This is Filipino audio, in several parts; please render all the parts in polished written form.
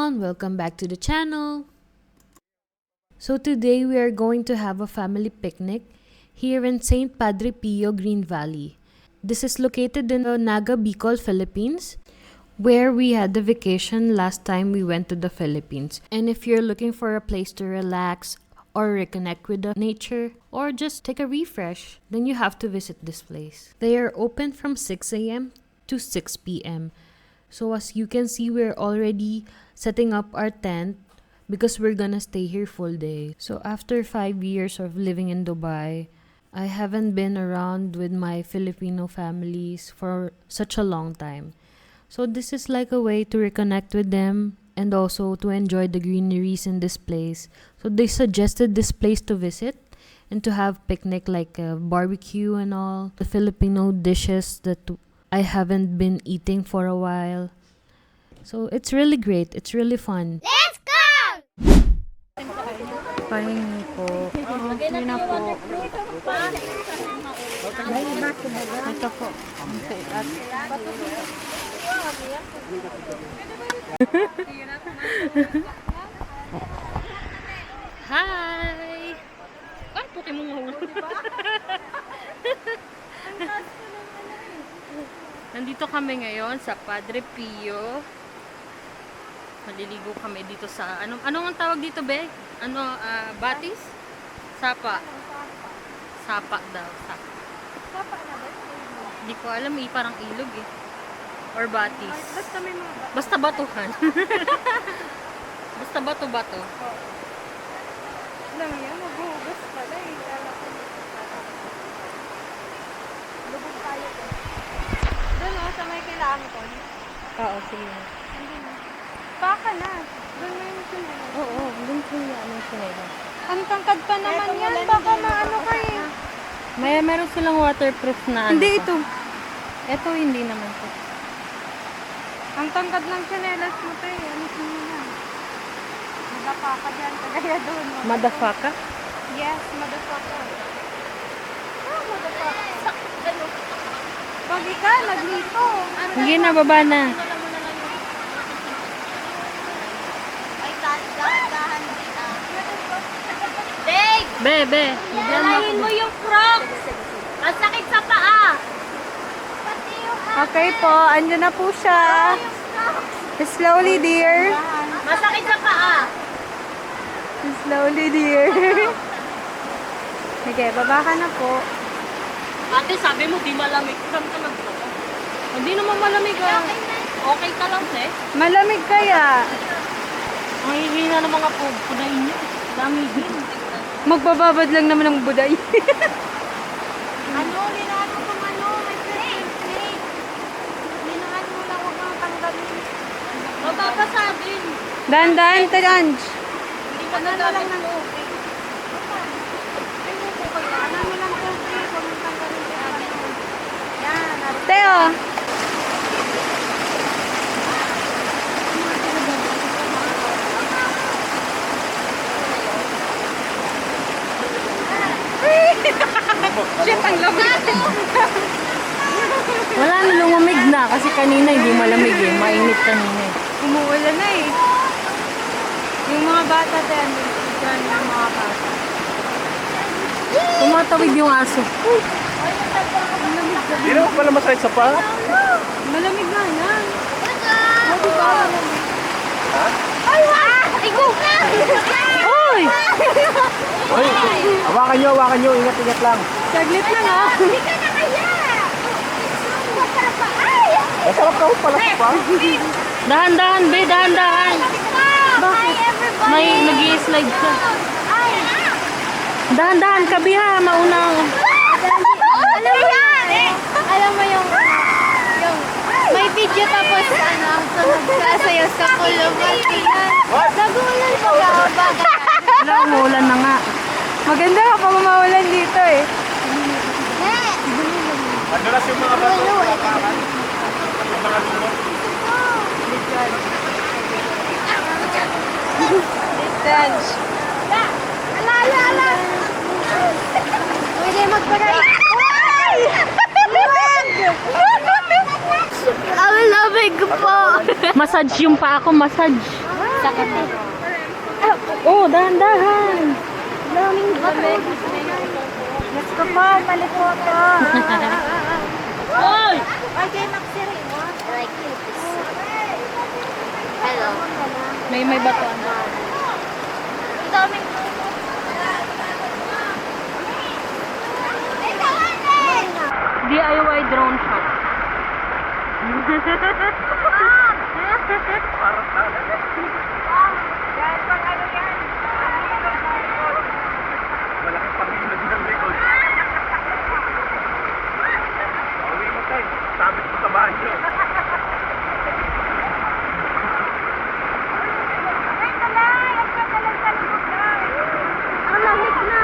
everyone, welcome back to the channel. So today we are going to have a family picnic here in St. Padre Pio, Green Valley. This is located in Naga, Bicol, Philippines, where we had the vacation last time we went to the Philippines. And if you're looking for a place to relax or reconnect with the nature or just take a refresh, then you have to visit this place. They are open from 6 a.m. to 6 p.m. So as you can see, we're already setting up our tent because we're gonna stay here full day. So after 5 years of living in Dubai, I haven't been around with my Filipino families for such a long time. So this is like a way to reconnect with them and also to enjoy the greeneries in this place. So they suggested this place to visit and to have picnic like a barbecue and all. The Filipino dishes that I haven't been eating for a while. So it's really great. It's really fun. Let's go! Pahingi po. Hindi na po. Ito po. Hi! Ay, puti mo nga. Nandito kami ngayon sa Padre Pio. Maliligo kami dito sa ano ang tawag dito, be? Batis? Sapa. Sapa daw, sapa. Sapa na ba? Hindi ko alam, parang ilog eh. Or batis. Basta may mga Basta batuhan. Basta bato-bato. lang yan. Maghuhugas pala eh. Lubog tayo ko. Doon o, sa may kailangan ko. Oo, sige. Baka na. Doon may sinunod. Oo, dun po yung sinela. Ang tangkad pa naman yan. Baka maano ka eh. Meron silang waterproof na Hindi pa. ito. Ito hindi naman po. Ang tangkad ng sinelas mo to eh. Ano mo na? Madapa ka dyan. Kagaya doon. Madafa ka? Yes, madapa ka. Ah, madapa ka. Pag ika, naglito. Hindi na, baba na. Ay, dahan-dahan dito. Dave! Bebe. Dalahin mo yung Crocs! Ang sakit sa paa! Okay po, andyan na po siya. Slowly, dear. Masakit sa paa! Slowly, dear. Okay, baba ka na po. Ate, sabi mo di malamig. Saan ka nagpunta? Hindi naman malamig ah. Okay ka lang, te. Malamig kaya. Ang hihina ng mga puday niyo. Lamigin. Magbababad lang naman ng buday. Ano, linaan mo kung ano, may plate. Linaan mo lang, huwag kang tanggalin. Mababasa din. Dahan-dahan, Tanj. Hindi ka Ano na lang ng tubig. Ano mo lang tubig, huwag mong tanggalin yung ano. Yan, Teo. Shit, ang lamig. Wala na, lumamig na. Kasi kanina hindi malamig eh. Mainit kanina eh. Umuulan na eh. Yung mga bata, Ten. Diyan yung mga bata. Tumatawid yung aso. Hindi naman pala masakit sa paa. Malamig nga yan. Oh, di ba? Ha? Ay, go! Oy! Hoy, hawakan nyo. Ingat lang. Saglit lang ah. Hindi ka na kaya! Masarap pa! Ay! Masarap ka pala sa paa. Dahan-dahan, be. Dahan-dahan. Hi, everybody! May nag-i-slide siya. Ay! Dahan-dahan ka, biha. Maunang. Alam mo yan! Alam mo yung may video tapos ano, ang tunog sasayaw sa kulungan. Nagulan pa ba? Wala, umuulan na nga. Maganda kapag umaulan dito eh. Madulas yung mga bato. Yung mga lulo. Tanj. Ala! Pwede magparay. Ang lamig po. Massage yung paa ko, massage. Takot eh. Oh, dahan-dahan. Daming bato. Let's go pa, malipoto. Hoy! Okay, Maxiri. Like this. Hello. May batuan. Ang daming DIY drone shot. Malaki pang ilog ng likod. Pauwi mo tayo. Sabit mo sa banyo. Ang lamig na.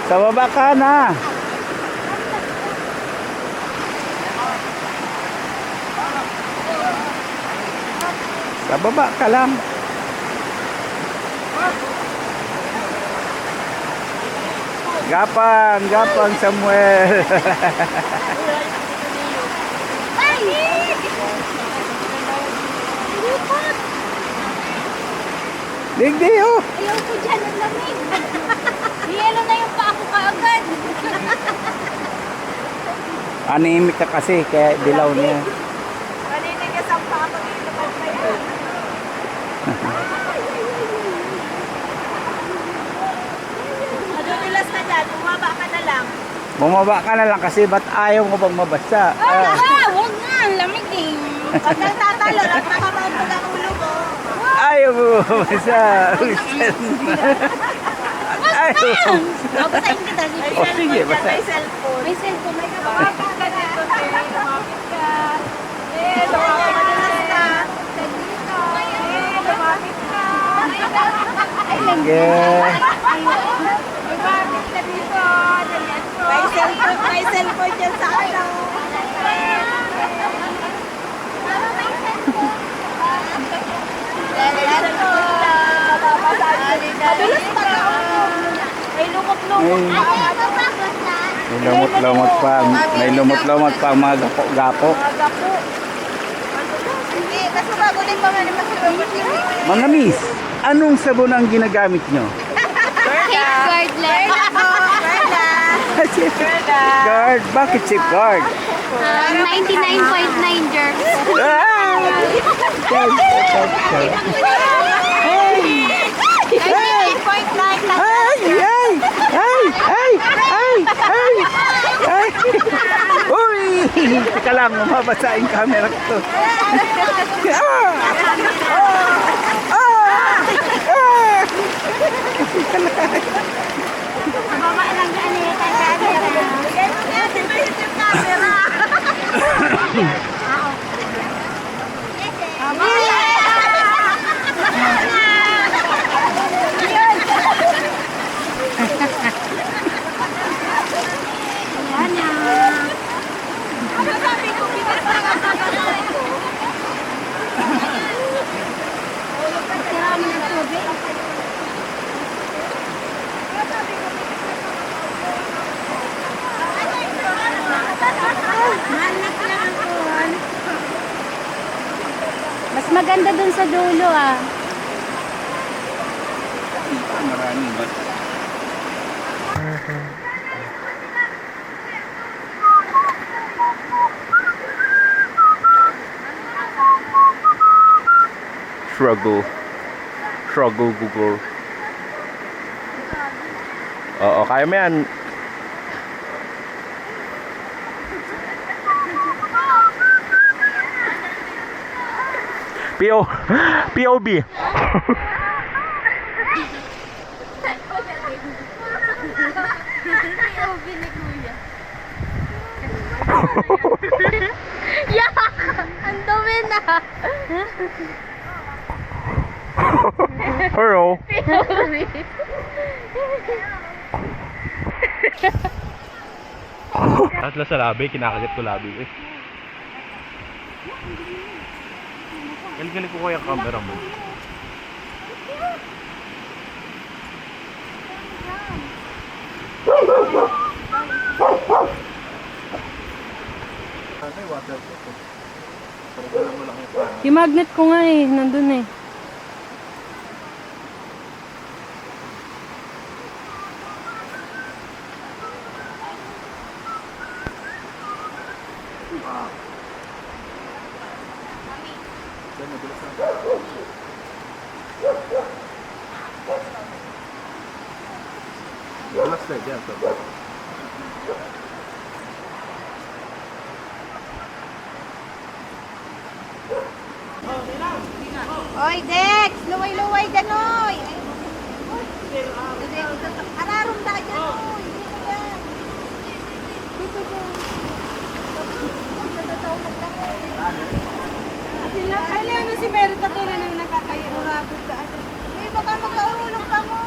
Sa baba ka na. Sa baba ka lang. Gapang, gapang Samuel. Ay! Lipot! Digdi oh. Ayaw ko dyan, ang lamig. Yelo na yung paa ko kaagad. Anemic ka kasi kaya dilaw niya. Maninigas ang paa pag ilabas na yan. Madudulas na dyan, bumaba ka na lang. Bumaba ka na lang kasi ba't ayaw mo bang mabasa? Huwag nga, ang lamig eh. Pag nagtatalo, lang nakapagpag ang ulo mo. Ayaw mo mabasa. Ayaw mo. Babasahin kita. O sige, basta. May cellphone. May cellphone, may Lumapit ka dito, Terry. Lumapit ka. Lumapit ka. Lumapit ka. Sige. Lumapit ka dito. May cellphone dyan sa ano. Madulas pa ka. May lumot-lumot. May lumot-lumot pa. May lumot-lumot pa ang mga gapo-gapo. Gapo. Hindi, kasi bago din pa nga ni Masilumot yung Mga miss, anong sabon ang ginagamit nyo? Safeguard lang. Guard. Bakit safeguard? 99.9 germs. Ah! Ay! Ay! Ay! Ay! Ay! Ay! Ay! Uy! Teka lang, mababasa yung camera ko. Ah! Ah! Ah! Teka lang. Mama lang yan eh. Mas maganda dun sa dulo ah. Maraming ba? Struggle Google. Oo, kaya mo yan. POB. Yak! Ang dumi na! Hello. Tatlo sa labi, kinakagat ko labi eh. Galing ko kaya camera mo. Yung magnet ko nga eh, nandun eh. Oy, Dex! Luway-luway dyan, oy! Ararum na dyan, oy! Dito dyan. Ay, ano si Merita to na nang nakakairurabot sa atin. Uy, baka magkaulong ka mo!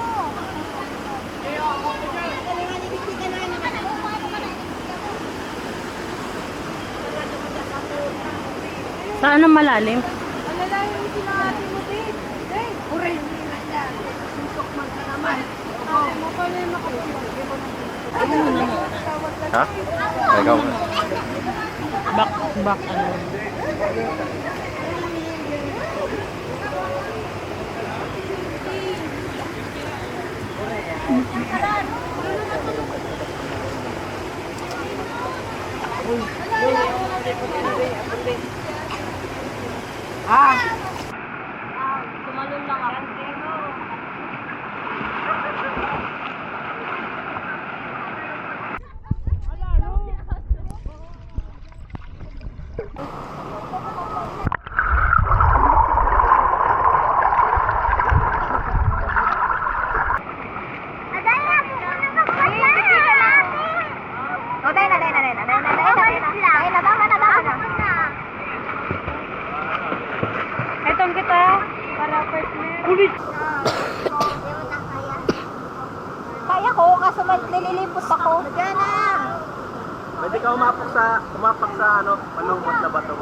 Saan ang malalim? Wala lang yung sinahati mo, Dex! Dex! Uray! Suntok man ka naman. Mapalima kayo. Ha? Ikaw. Back, ano. Tumalon lang ako. Itong kita, para partner. Kaya ko, kaso nililipot ako. Diyan na! Pwede ka umapak sa ano, malumot na bato.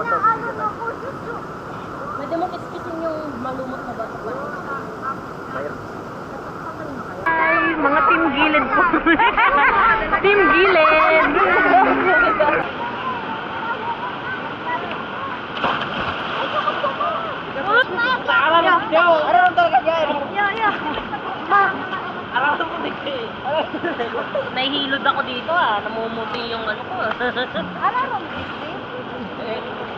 Pwede mo kiskisin yung malumot na bato. Ay, mga team gilid po. Team gilid. Nahihilod ako dito ah. Namumuti yung ano ko.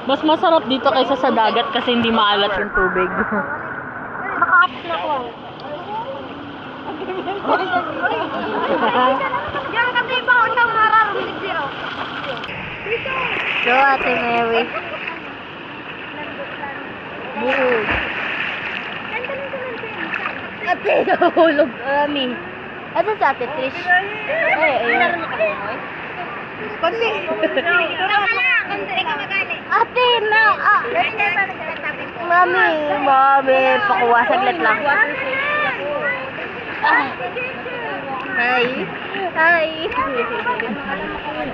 Mas masarap dito kaysa sa dagat kasi hindi maalat yung tubig. Nakahapos na ko. Diyan kasi ba ako siyang mararamilig zero. So, Ate Mary. Buhog. Ate, nahulog kami. Ito si Ate Trish. Ay. Konti. Ate, na. Mami, pakuha saglit lang. Hi. Hi.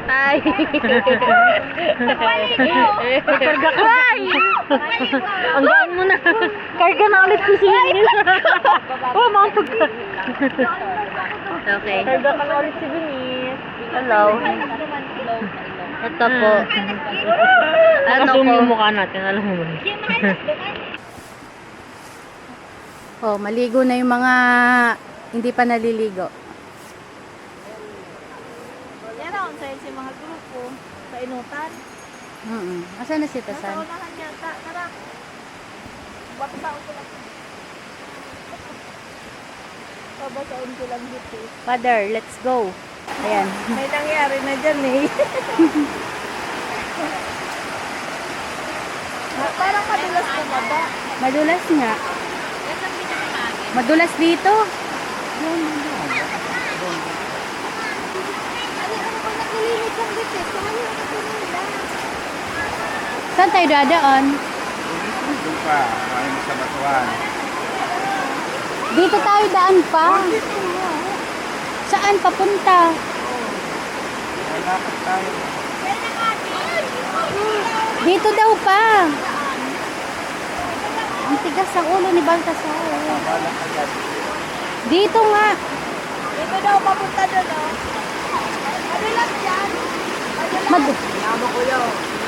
Hi. Karga ka. Ang gaan mo na. Karga na ulit si Sinis. Oh, mga pagka. Okay. Karga ka na ulit si Sinis. Hello. Ito po. Nakasumi yung mukha natin, alam mo ba? Oh, maligo na yung mga hindi pa naliligo. Yan ako sa mga grupo. Sa inutan. Asan na si Tasan? Naunahan niya. Tara. Babasaon ko lang. Babasaon ko lang dito. Father, let's go. Ayan. May nangyari na dyan eh. Parang madulas bumaba. Madulas nga. Madulas dito. Saan tayo dadaan? Doon pa. Kain mo sa batuan. Dito tayo daan pa. Saan papunta? Lalakad tayo. Dito daw pa. Ang tigas ng ulo ni Baltasar. Dito nga. Dito daw, papunta doon, oh. Ano lang yan? Mag Tama ko yun.